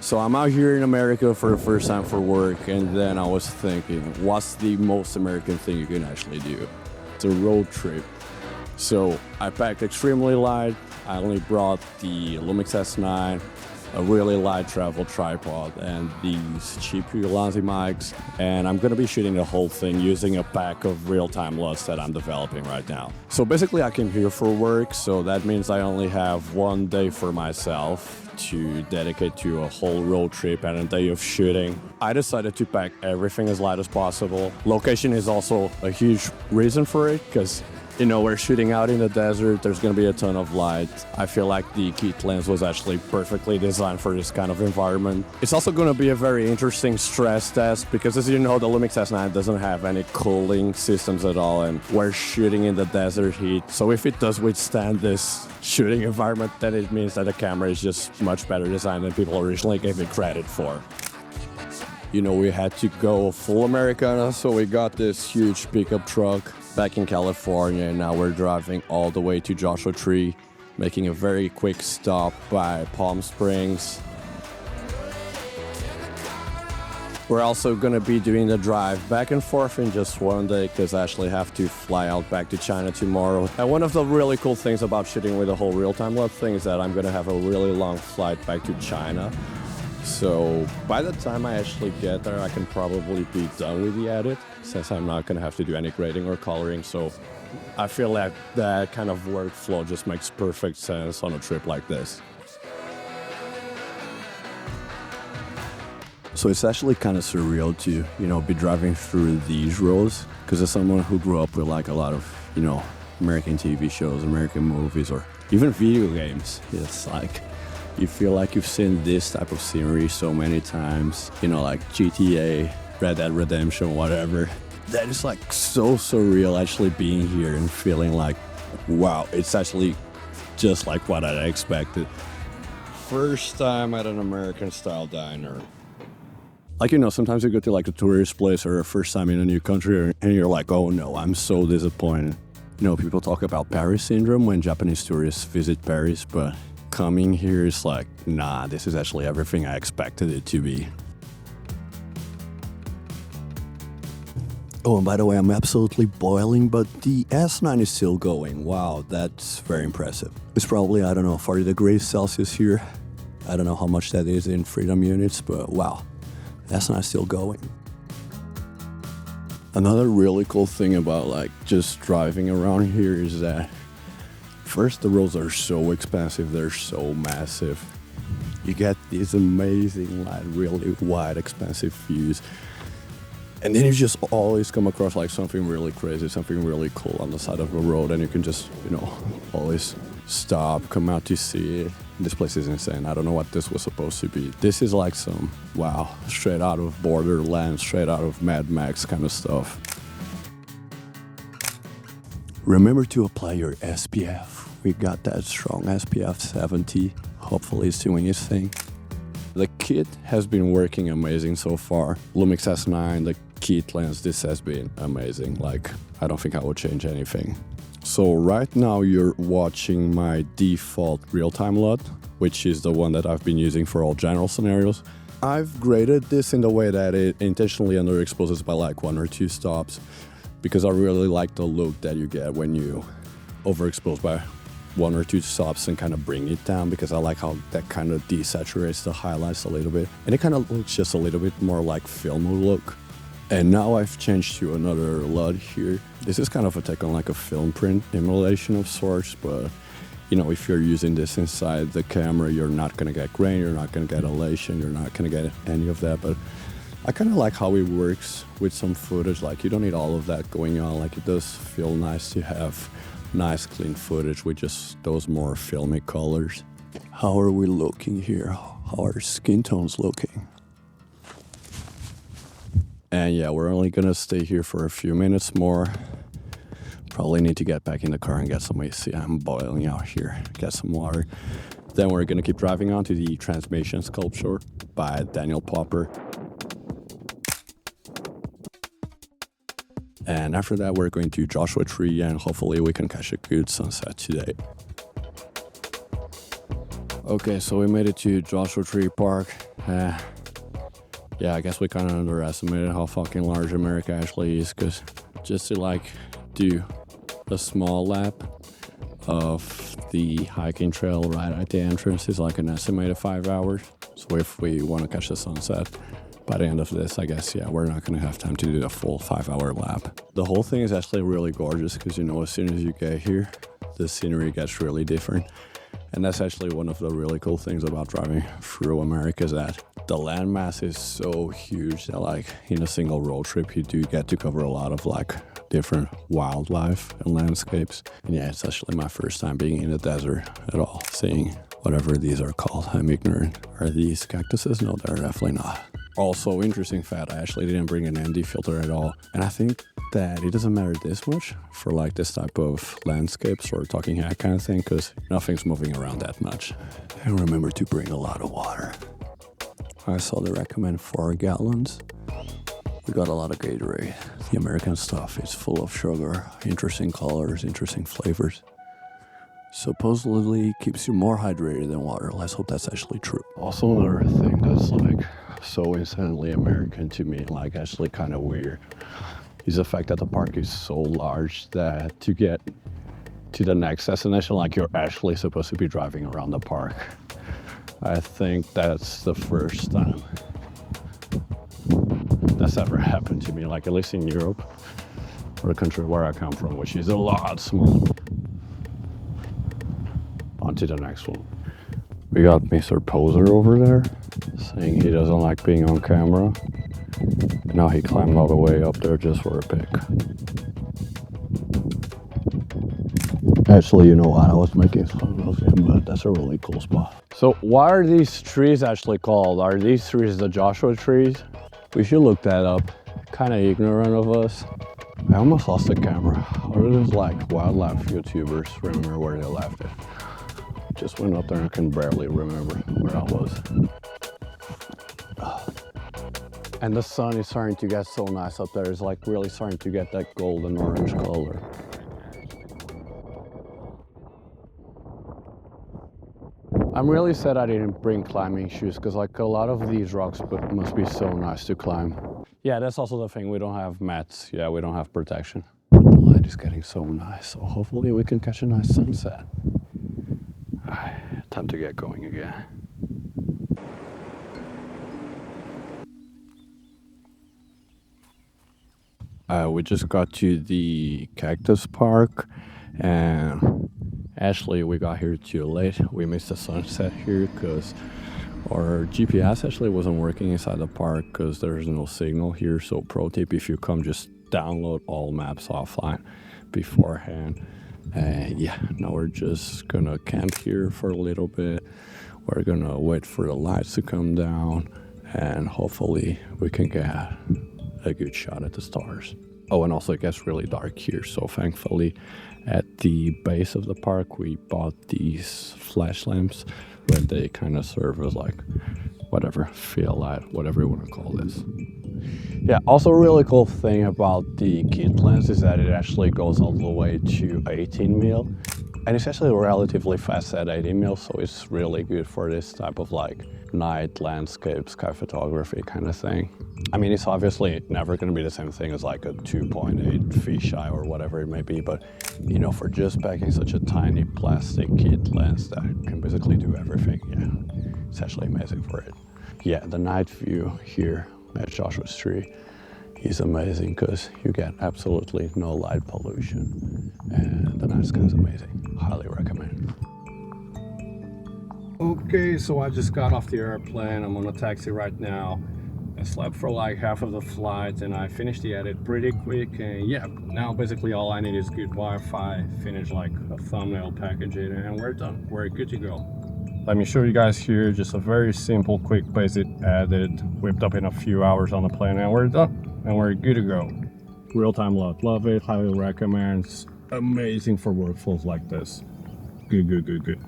So I'm out here in America for the first time for work, and then I was thinking, what's the most American thing you can actually do? It's a road trip. So I packed extremely light. I only brought the Lumix S9, a really light travel tripod, and these cheap Realtime mics. And I'm gonna be shooting the whole thing using a pack of Realtime LUTs that I'm developing right now. So basically I came here for work, so that means I only have one day for myself to dedicate to a whole road trip and a day of shooting. I decided to pack everything as light as possible. Location is also a huge reason for it, because you know, we're shooting out in the desert, there's gonna be a ton of light. I feel like the kit lens was actually perfectly designed for this kind of environment. It's also gonna be a very interesting stress test because, as you know, the Lumix S9 doesn't have any cooling systems at all, and we're shooting in the desert heat. So if it does withstand this shooting environment, then it means that the camera is just much better designed than people originally gave it credit for. You know, we had to go full Americana, so we got this huge pickup truck back in California, and now we're driving all the way to Joshua Tree, making a very quick stop by Palm Springs. We're also gonna be doing the drive back and forth in just one day because I actually have to fly out back to China tomorrow. And one of the really cool things about shooting with the whole Realtime LUT thing is that I'm gonna have a really long flight back to China. So by the time I actually get there, I can probably be done with the edit, since I'm not gonna have to do any grading or coloring. So I feel like that kind of workflow just makes perfect sense on a trip like this. So it's actually kind of surreal to, you know, be driving through these roads, because as someone who grew up with like a lot of, you know, American TV shows, American movies, or even video games, it's like, you feel like you've seen this type of scenery so many times, you know, like GTA, Red Dead Redemption, whatever. That is like so surreal actually being here and feeling like, wow, it's actually just like what I expected. First time at an American style diner. Like, you know, sometimes you go to like a tourist place or a first time in a new country and you're like, oh no, I'm so disappointed. You know, people talk about Paris syndrome when Japanese tourists visit Paris, but coming here is like, nah, this is actually everything I expected it to be. Oh, and by the way, I'm absolutely boiling, but the S9 is still going. Wow, that's very impressive. It's probably, I don't know, 40 degrees Celsius here. I don't know how much that is in freedom units, but wow, S9 is still going. Another really cool thing about like just driving around here is that first, the roads are so expansive, they're so massive. You get these amazing, like, really wide, expansive views. And then you just always come across like something really crazy, something really cool on the side of the road, and you can just, you know, always stop, come out to see it. This place is insane. I don't know what this was supposed to be. This is like some, wow, straight out of Borderlands, straight out of Mad Max kind of stuff. Remember to apply your SPF. We got that strong SPF 70. Hopefully it's doing its thing. The kit has been working amazing so far. Lumix S9, the kit lens, this has been amazing. Like, I don't think I would change anything. So right now you're watching my default Realtime LUT, which is the one that I've been using for all general scenarios. I've graded this in the way that it intentionally underexposes by like 1 or 2 stops, because I really like the look that you get when you overexpose by 1 or 2 stops and kind of bring it down, because I like how that kind of desaturates the highlights a little bit. And it kind of looks just a little bit more like film look. And now I've changed to another LUT here. This is kind of a take on like a film print emulation of sorts, but you know, if you're using this inside the camera, you're not gonna get grain, you're not gonna get elation, you're not gonna get any of that. But I kind of like how it works with some footage. Like, you don't need all of that going on. Like, it does feel nice to have nice clean footage with just those more filmic colors. How are we looking here? How are skin tones looking? And yeah, we're only gonna stay here for a few minutes more. Probably need to get back in the car and get some AC. I'm boiling out here. Get some water. Then we're gonna keep driving on to the Transmission Sculpture by Daniel Popper. And after that, we're going to Joshua Tree, and hopefully we can catch a good sunset today. Okay, so we made it to Joshua Tree Park. Yeah, I guess we kind of underestimated how fucking large America actually is, because just to like do a small lap of the hiking trail right at the entrance is like an estimated 5 hours. So if we want to catch the sunset by the end of this, I guess, yeah, we're not going to have time to do a full 5-hour lap. The whole thing is actually really gorgeous because, you know, as soon as you get here, the scenery gets really different. And that's actually one of the really cool things about driving through America, is that the landmass is so huge that like in a single road trip, you do get to cover a lot of like different wildlife and landscapes. And yeah, it's actually my first time being in the desert at all, seeing whatever these are called. I'm ignorant. Are these cactuses? No, they're definitely not. Also, interesting fact, I actually didn't bring an ND filter at all. And I think that it doesn't matter this much for like this type of landscapes or talking head kind of thing, because nothing's moving around that much. And remember to bring a lot of water. I saw they recommend 4 gallons. We got a lot of Gatorade. The American stuff is full of sugar, interesting colors, interesting flavors. Supposedly keeps you more hydrated than water. Let's hope that's actually true. Also, another thing that's like so insanely American to me, like actually kind of weird, is the fact that the park is so large that to get to the next destination, like you're actually supposed to be driving around the park. I think that's the first time that's ever happened to me, like at least in Europe, or the country where I come from, which is a lot smaller. On to the next one. We got Mr. Poser over there saying he doesn't like being on camera. Now he climbed all the way up there just for a pic. Actually, you know what? I was making fun of him, but that's a really cool spot. So what are these trees actually called? Are these trees the Joshua trees? We should look that up. Kind of ignorant of us. I almost lost the camera. Or there's like wildlife YouTubers remember where they left it. Just went up there and I can barely remember where I was. And the sun is starting to get so nice up there. It's like really starting to get that golden orange color. I'm really sad I didn't bring climbing shoes, because like a lot of these rocks must be so nice to climb. Yeah, that's also the thing. We don't have mats. Yeah, we don't have protection. The light is getting so nice, so hopefully we can catch a nice sunset. Time to get going again. We just got to the cactus park, and actually we got here too late. We missed the sunset here because our GPS actually wasn't working inside the park because there's no signal here. So pro tip, if you come, just download all maps offline beforehand. Yeah, now we're just gonna camp here for a little bit. We're gonna wait for the lights to come down, and hopefully we can get a good shot at the stars. Oh, and also it gets really dark here, so thankfully at the base of the park we bought these flash lamps where they kind of serve as like whatever, field light, whatever you want to call this. Yeah, also a really cool thing about the kit lens is that it actually goes all the way to 18 mil, and it's actually relatively fast at 18 mil, so it's really good for this type of like night landscape, sky photography kind of thing. I mean, it's obviously never going to be the same thing as like a 2.8 fisheye or whatever it may be, but you know, for just packing such a tiny plastic kit lens that can basically do everything, yeah, it's actually amazing for it. Yeah, the night view here at Joshua's tree is amazing because you get absolutely no light pollution, and the night sky is amazing. Highly recommend. Okay, so I just got off the airplane. I'm on a taxi right now. I slept for like half of the flight and I finished the edit pretty quick, and yeah, now basically all I need is good Wi-Fi, finish like a thumbnail packaging, and we're done. We're good to go. Let me show you guys here just a very simple, quick, basic edit, whipped up in a few hours on the plane, and we're done. And we're good to go. Realtime LUT, love it, highly recommend. It's amazing for workflows like this. Good.